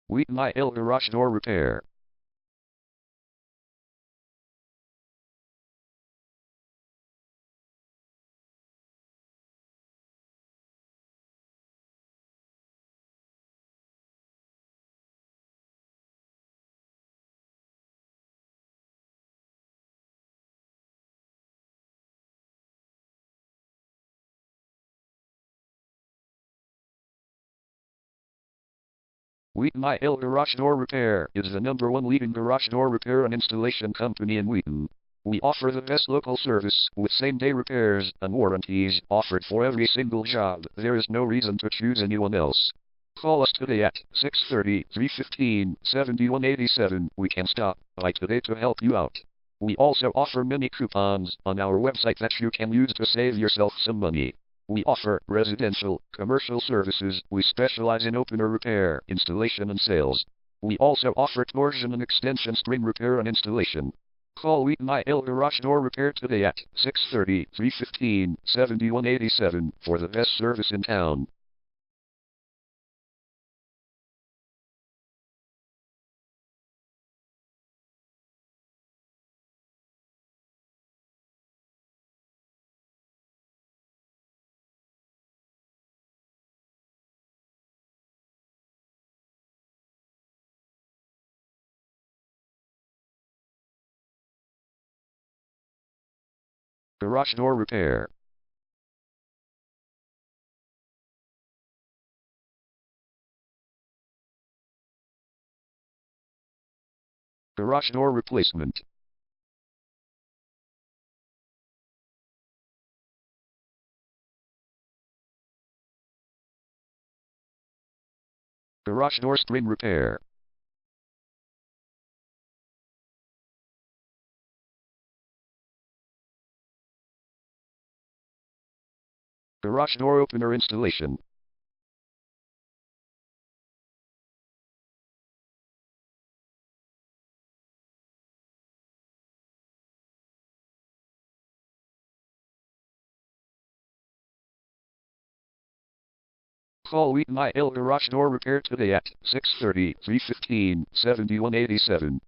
Wheaton IL Garage Door Repair. Wheaton IL Garage Door Repair is the #1 leading garage door repair and installation company in Wheaton. We offer the best local service with same-day repairs and warranties offered for every single job. There is no reason to choose anyone else. Call us today at 630-315-7187. We can stop by today to help you out. We also offer many coupons on our website that you can use to save yourself some money. We offer residential, commercial services. We specialize in opener repair, installation and sales. We also offer torsion and extension string repair and installation. Call Wheaton IL Garage Door Repair today at 630-315-7187 for the best service in town. Garage Door Repair. Garage Door Replacement. Garage Door String Repair. Garage Door Opener Installation. Call Wheaton IL Garage Door Repair today at 630-315-7187.